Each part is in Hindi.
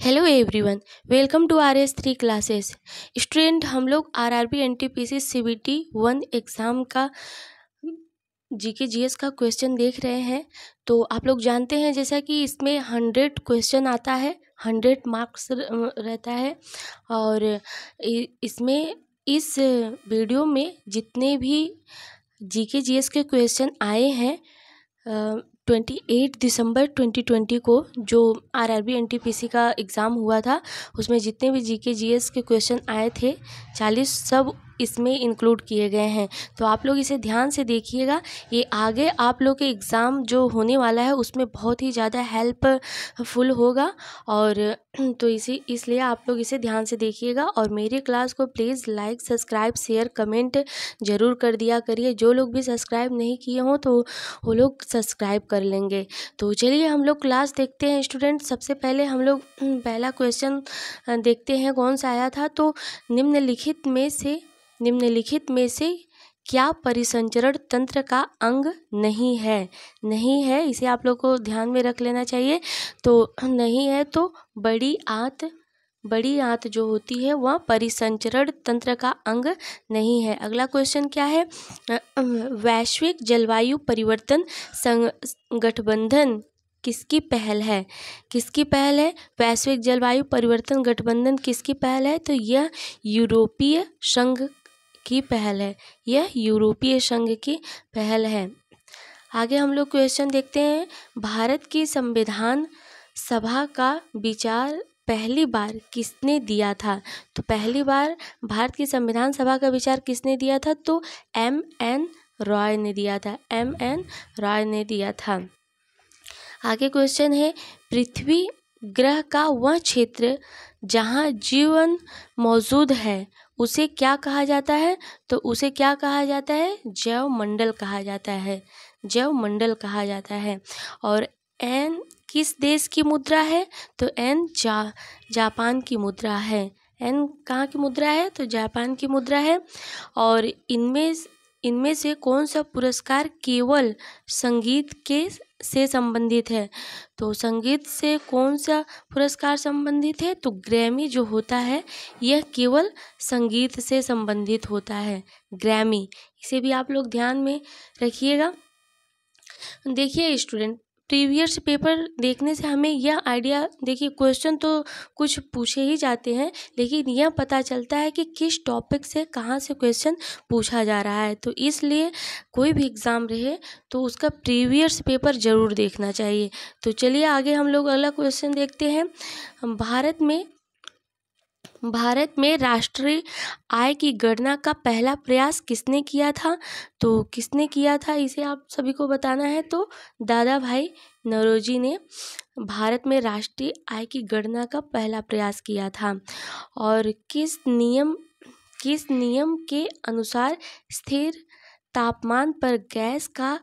Hello everyone, welcome to R S 3 classes. Student, हम लोग आरआरबी एनटीपीसी सीबीटी 1 एग्ज़ाम का जीके जीएस का क्वेश्चन देख रहे हैं। तो आप लोग जानते हैं जैसा कि इसमें 100 क्वेश्चन आता है, 100 मार्क्स रहता है। और इसमें इस वीडियो में जितने भी जीके जीएस के क्वेश्चन आए हैं 28 दिसंबर 2020 को जो आरआरबी एनटीपीसी का एग्ज़ाम हुआ था, उसमें जितने भी जीके जीएस के क्वेश्चन आए थे 40 सब इसमें इंक्लूड किए गए हैं। तो आप लोग इसे ध्यान से देखिएगा, ये आगे आप लोग के एग्ज़ाम जो होने वाला है उसमें बहुत ही ज़्यादा हेल्पफुल होगा। और तो इसलिए आप लोग इसे ध्यान से देखिएगा और मेरी क्लास को please like, subscribe, share, comment ज़रूर कर दिया करिए। जो लोग भी सब्सक्राइब नहीं किए हों तो वो लोग सब्सक्राइब कर लेंगे। तो चलिए हम लोग क्लास देखते हैं स्टूडेंट। सबसे पहले हम लोग पहला क्वेश्चन देखते हैं कौन सा आया था। तो निम्नलिखित में से क्या परिसंचरण तंत्र का अंग नहीं है, इसे आप लोग को ध्यान में रख लेना चाहिए। तो नहीं है तो बड़ी आंत जो होती है वह परिसंचरण तंत्र का अंग नहीं है। अगला क्वेश्चन क्या है, वैश्विक जलवायु परिवर्तन गठबंधन किसकी पहल है? वैश्विक जलवायु परिवर्तन गठबंधन किसकी पहल है? तो यह यूरोपीय संघ की पहल है। आगे हम लोग क्वेश्चन देखते हैं, भारत की संविधान सभा का विचार पहली बार किसने दिया था? तो पहली बार भारत की संविधान सभा का विचार किसने दिया था? तो M.N. रॉय ने दिया था। आगे क्वेश्चन है, पृथ्वी ग्रह का वह क्षेत्र जहाँ जीवन मौजूद है उसे क्या कहा जाता है? तो उसे क्या कहा जाता है? जैव मंडल कहा जाता है। और एन किस देश की मुद्रा है? तो एन जापान की मुद्रा है। एन कहाँ की मुद्रा है? तो जापान की मुद्रा है। और इनमें से कौन सा पुरस्कार केवल संगीत से संबंधित है? तो संगीत से कौन सा पुरस्कार संबंधित है? तो ग्रैमी जो होता है यह केवल संगीत से संबंधित होता है, ग्रैमी। इसे भी आप लोग ध्यान में रखिएगा। देखिए स्टूडेंट, प्रीवियस पेपर देखने से हमें यह आइडिया, देखिए क्वेश्चन तो कुछ पूछे ही जाते हैं लेकिन यह पता चलता है कि किस टॉपिक से कहाँ से क्वेश्चन पूछा जा रहा है। तो इसलिए कोई भी एग्ज़ाम रहे तो उसका प्रीवियस पेपर ज़रूर देखना चाहिए। तो चलिए आगे हम लोग अगला क्वेश्चन देखते हैं, भारत में राष्ट्रीय आय की गणना का पहला प्रयास किसने किया था? तो किसने किया था इसे आप सभी को बताना है। तो दादा भाई नौरोजी ने भारत में राष्ट्रीय आय की गणना का पहला प्रयास किया था। और किस नियम के अनुसार स्थिर तापमान पर गैस का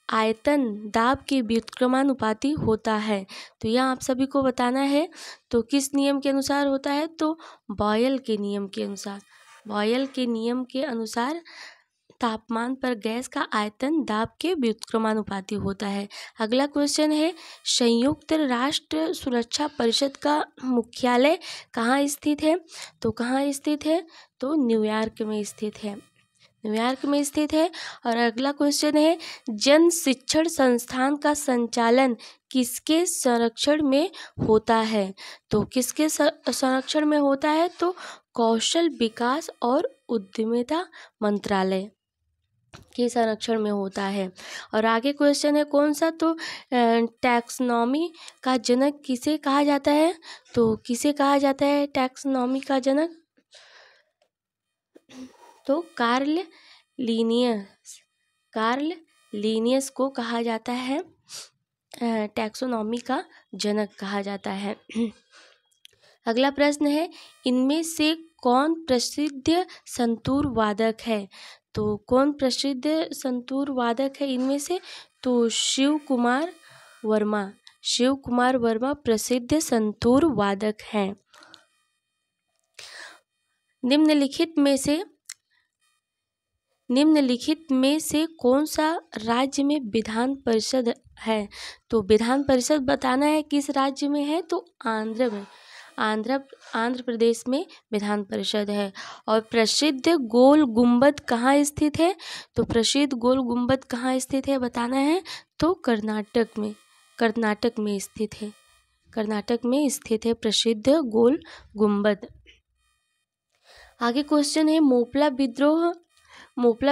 आयतन दाब के व्युत्क्रमानुपाती होता है? तो यह आप सभी को बताना है। तो किस नियम के अनुसार होता है? तो बॉयल के नियम के अनुसार तापमान पर गैस का आयतन दाब के व्युत्क्रमानुपाती होता है। अगला क्वेश्चन है, संयुक्त राष्ट्र सुरक्षा परिषद का मुख्यालय कहाँ स्थित है? तो कहाँ स्थित है? तो न्यूयॉर्क में स्थित है। और अगला क्वेश्चन है, जन शिक्षण संस्थान का संचालन किसके संरक्षण में होता है? तो किसके संरक्षण में होता है? तो कौशल विकास और उद्यमिता मंत्रालय के संरक्षण में होता है। और आगे क्वेश्चन है कौन सा? तो टैक्सोनॉमी का जनक किसे कहा जाता है? तो किसे कहा जाता है टैक्सोनॉमी का जनक? तो कार्ल लीनियस को कहा जाता है, टैक्सोनॉमी का जनक कहा जाता है। अगला प्रश्न है, इनमें से कौन प्रसिद्ध संतूर वादक है? तो कौन प्रसिद्ध संतूर वादक है इनमें से? तो शिव कुमार वर्मा प्रसिद्ध संतूर वादक हैं। निम्नलिखित में से कौन सा राज्य में विधान परिषद है? तो विधान परिषद बताना है किस राज्य में है? तो आंध्र में। आंध्र प्रदेश में विधान परिषद है। और प्रसिद्ध गोल गुंबद कहाँ स्थित है? तो प्रसिद्ध गोल गुंबद कहाँ स्थित है बताना है। तो कर्नाटक में स्थित है। कर्नाटक में स्थित है प्रसिद्ध गोल गुंबद। आगे क्वेश्चन है मोपला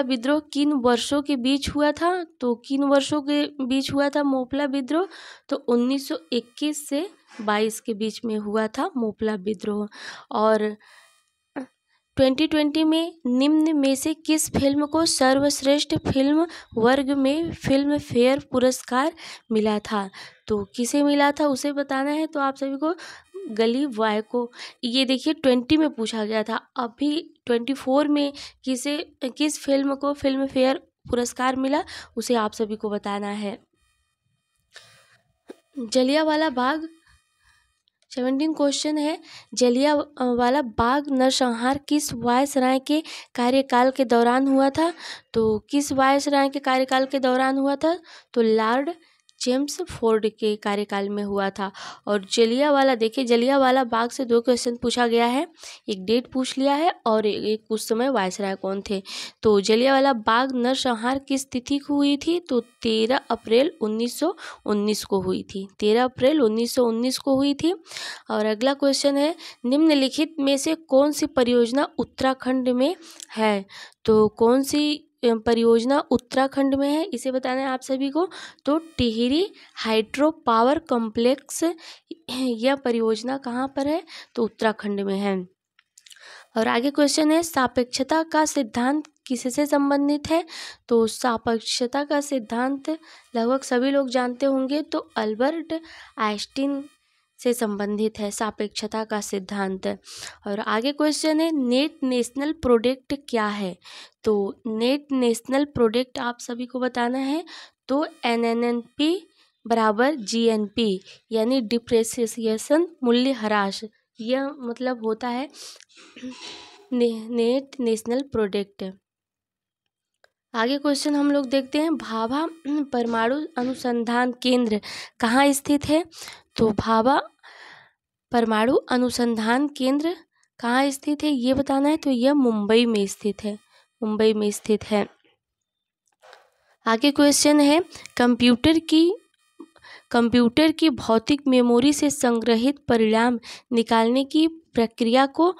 विद्रोह किन वर्षों के बीच हुआ था? तो किन वर्षों के बीच हुआ था मोपला विद्रोह? तो 1921 से 22 के बीच में हुआ था मोपला विद्रोह। और 2020 में निम्न में से किस फिल्म को सर्वश्रेष्ठ फिल्म वर्ग में फिल्म फेयर पुरस्कार मिला था? तो किसे मिला था उसे बताना है। तो आप सभी को गली बॉय को, ये देखिए 20 में पूछा गया था, अभी 24 में किस फिल्म को फिल्म फेयर पुरस्कार मिला उसे आप सभी को बताना है। जलियांवाला बाग 17 क्वेश्चन है। जलियांवाला बाग नरसंहार किस वायसराय के कार्यकाल के दौरान हुआ था? तो किस वायसराय के कार्यकाल के दौरान हुआ था? तो लॉर्ड जेम्स फोर्ड के कार्यकाल में हुआ था। और जलियांवाला, देखिए जलियांवाला बाग से 2 क्वेश्चन पूछा गया है, एक डेट पूछ लिया है और एक उस समय वायसराय कौन थे। तो जलियांवाला बाग नरसंहार किस तिथि को हुई थी? तो 13 अप्रैल 1919 को हुई थी। 13 अप्रैल 1919 को हुई थी। और अगला क्वेश्चन है निम्नलिखित में से कौन सी परियोजना उत्तराखंड में है? तो कौन सी परियोजना उत्तराखंड में है इसे बताना है आप सभी को। तो टिहरी हाइड्रो पावर कॉम्प्लेक्स, यह परियोजना कहाँ पर है? तो उत्तराखंड में है। और आगे क्वेश्चन है सापेक्षता का सिद्धांत किससे संबंधित है? तो सापेक्षता का सिद्धांत लगभग सभी लोग जानते होंगे, तो अल्बर्ट आइंस्टीन से संबंधित है सापेक्षता का सिद्धांत। और आगे क्वेश्चन है नेट नेशनल प्रोडक्ट क्या है? तो नेट नेशनल प्रोडक्ट आप सभी को बताना है। तो NNP बराबर GNP यानी डिप्रेसिएशन मूल्यह्रास, यह मतलब होता है नेट नेशनल प्रोडक्ट। आगे क्वेश्चन हम लोग देखते हैं भाभा परमाणु अनुसंधान केंद्र कहाँ स्थित है? तो भाभा परमाणु अनुसंधान केंद्र कहाँ स्थित है ये बताना है। तो यह मुंबई में स्थित है, मुंबई में स्थित है। आगे क्वेश्चन है कंप्यूटर की भौतिक मेमोरी से संग्रहित परिणाम निकालने की प्रक्रिया को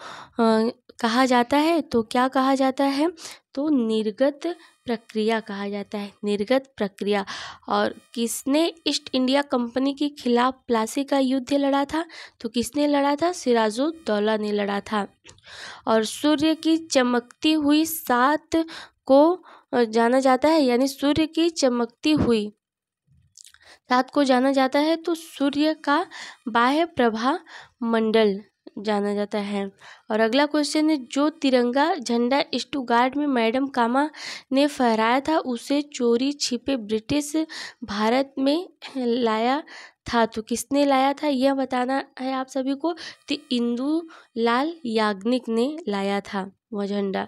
कहा जाता है। तो क्या कहा जाता है? तो निर्गत प्रक्रिया कहा जाता है, निर्गत प्रक्रिया। और किसने ईस्ट इंडिया कंपनी के खिलाफ प्लासी का युद्ध लड़ा था? तो किसने लड़ा था? सिराजुद्दौला ने लड़ा था। और सूर्य की चमकती हुई सात को जाना जाता है, यानी सूर्य की चमकती हुई सात को जाना जाता है। तो सूर्य का बाह्य प्रभा मंडल जाना जाता है। और अगला क्वेश्चन है जो तिरंगा झंडा स्टुटगार्ट में मैडम कामा ने फहराया था उसे चोरी छिपे ब्रिटिश भारत में लाया था। तो किसने लाया था यह बताना है आप सभी को। तो इंदुलाल याग्निक ने लाया था वह झंडा।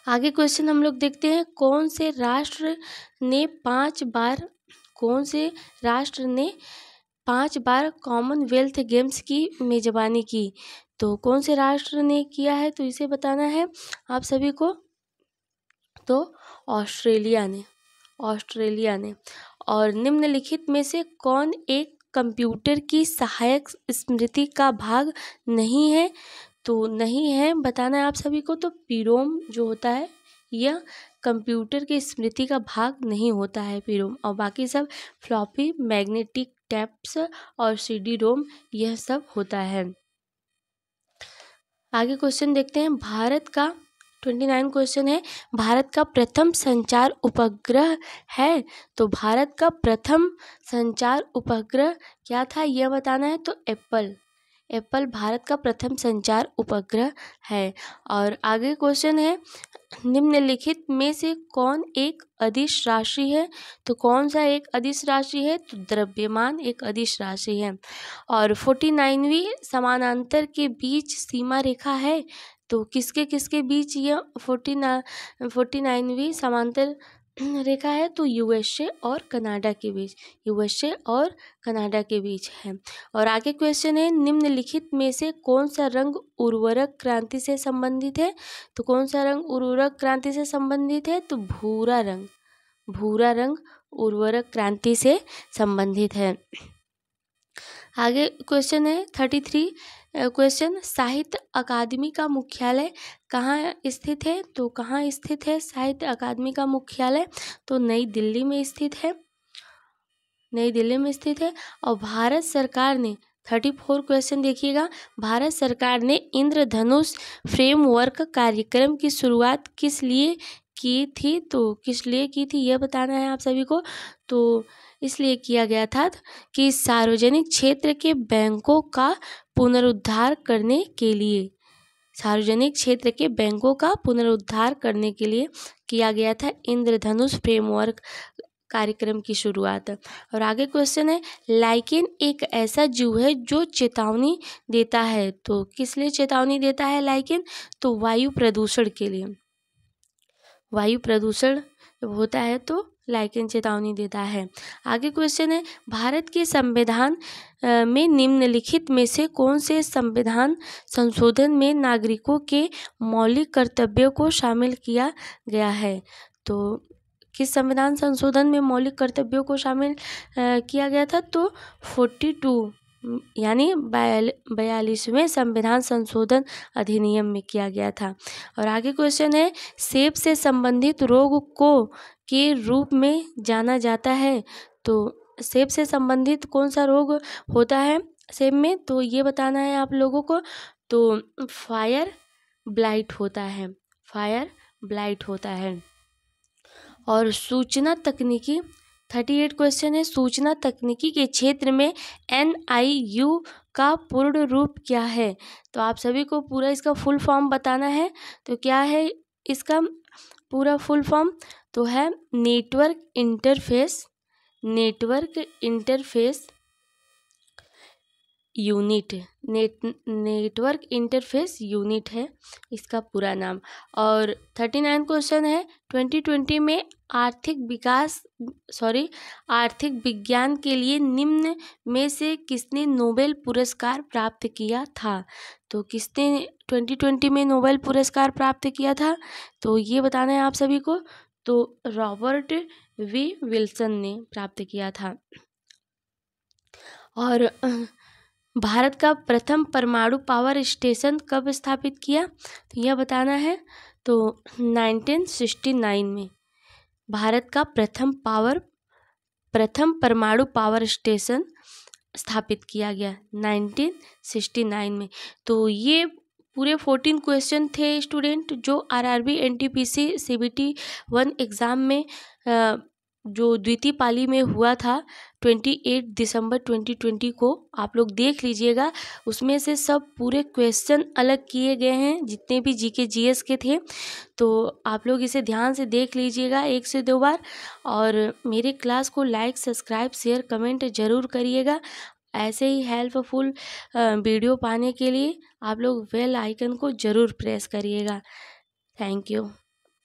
आगे क्वेश्चन हम लोग देखते हैं कौन से राष्ट्र ने 5 बार कॉमनवेल्थ गेम्स की मेजबानी की? तो कौन से राष्ट्र ने किया है तो इसे बताना है आप सभी को। तो ऑस्ट्रेलिया ने। और निम्नलिखित में से कौन एक कंप्यूटर की सहायक स्मृति का भाग नहीं है? तो नहीं है बताना है आप सभी को। तो पीरोम जो होता है यह कंप्यूटर की स्मृति का भाग नहीं होता है पीरोम, और बाकी सब फ्लॉपी, मैग्नेटिक टैप्स और CD रोम यह सब होता है। आगे क्वेश्चन देखते हैं भारत का 29 क्वेश्चन है भारत का प्रथम संचार उपग्रह है। तो भारत का प्रथम संचार उपग्रह क्या था यह बताना है। तो एप्पल भारत का प्रथम संचार उपग्रह है। और आगे क्वेश्चन है निम्नलिखित में से कौन एक अदिश राशि है? तो कौन सा एक अदिश राशि है? तो द्रव्यमान एक अदिश राशि है। और 49वीं समानांतर के बीच सीमा रेखा है। तो किसके किसके बीच यह 49वीं समांतर रेखा है तो यूएसए और कनाडा के बीच, यूएसए और कनाडा के बीच है। और आगे क्वेश्चन है, निम्नलिखित में से कौन सा रंग उर्वरक क्रांति से संबंधित है? तो कौन सा रंग उर्वरक क्रांति से संबंधित है? तो भूरा रंग, भूरा रंग उर्वरक क्रांति से संबंधित है। आगे क्वेश्चन है 33 क्वेश्चन, साहित्य अकादमी का मुख्यालय कहाँ स्थित है? तो कहाँ स्थित है साहित्य अकादमी का मुख्यालय? तो नई दिल्ली में स्थित है, नई दिल्ली में स्थित है। और भारत सरकार ने 34 क्वेश्चन देखिएगा, भारत सरकार ने इंद्रधनुष फ्रेमवर्क कार्यक्रम की शुरुआत किस लिए की थी? तो किस लिए की थी यह बताना है आप सभी को। तो इसलिए किया गया था कि सार्वजनिक क्षेत्र के बैंकों का पुनरुद्धार करने के लिए, सार्वजनिक क्षेत्र के बैंकों का पुनरुद्धार करने के लिए किया गया था इंद्रधनुष फ्रेमवर्क कार्यक्रम की शुरुआत। और आगे क्वेश्चन है, लाइकेन एक ऐसा जीव है जो चेतावनी देता है। तो किस लिए चेतावनी देता है लाइकेन? तो वायु प्रदूषण के लिए, वायु प्रदूषण होता है तो लाइकेन चेतावनी देता है। आगे क्वेश्चन है, भारत के संविधान में निम्नलिखित में से कौन से संविधान संशोधन में नागरिकों के मौलिक कर्तव्यों को शामिल किया गया है? तो किस संविधान संशोधन में मौलिक कर्तव्यों को शामिल किया गया था? तो 42 यानी 42वें संविधान संशोधन अधिनियम में किया गया था। और आगे क्वेश्चन है, सेब से संबंधित रोग को के रूप में जाना जाता है। तो सेब से संबंधित कौन सा रोग होता है सेब में? तो ये बताना है आप लोगों को। तो फायर ब्लाइट होता है, फायर ब्लाइट होता है। और सूचना तकनीकी 38 क्वेश्चन है, सूचना तकनीकी के क्षेत्र में NIU का पूर्ण रूप क्या है? तो आप सभी को पूरा इसका फुल फॉर्म बताना है। तो क्या है इसका पूरा फुल फॉर्म? तो है network interface, network interface unit, network interface unit है इसका पूरा नाम। और 39 क्वेश्चन है, 2020 में आर्थिक विज्ञान के लिए निम्न में से किसने नोबेल पुरस्कार प्राप्त किया था? तो किसने 2020 में नोबेल पुरस्कार प्राप्त किया था? तो ये बताना है आप सभी को। तो रॉबर्ट वी विल्सन ने प्राप्त किया था। और भारत का प्रथम परमाणु पावर स्टेशन कब स्थापित किया? तो यह बताना है। तो 1969 में भारत का प्रथम परमाणु पावर स्टेशन स्थापित किया गया 1969 में। तो ये पूरे 14 क्वेश्चन थे स्टूडेंट, जो RRB NTPC CBT 1 एग्ज़ाम में जो द्वितीय पाली में हुआ था 28 दिसंबर 2020 को, आप लोग देख लीजिएगा। उसमें से सब पूरे क्वेश्चन अलग किए गए हैं, जितने भी GK GS के थे। तो आप लोग इसे ध्यान से देख लीजिएगा 1 से 2 बार। और मेरे क्लास को लाइक, सब्सक्राइब, शेयर, कमेंट ज़रूर करिएगा। ऐसे ही हेल्पफुल वीडियो पाने के लिए आप लोग बेल आइकन को ज़रूर प्रेस करिएगा। Thank you.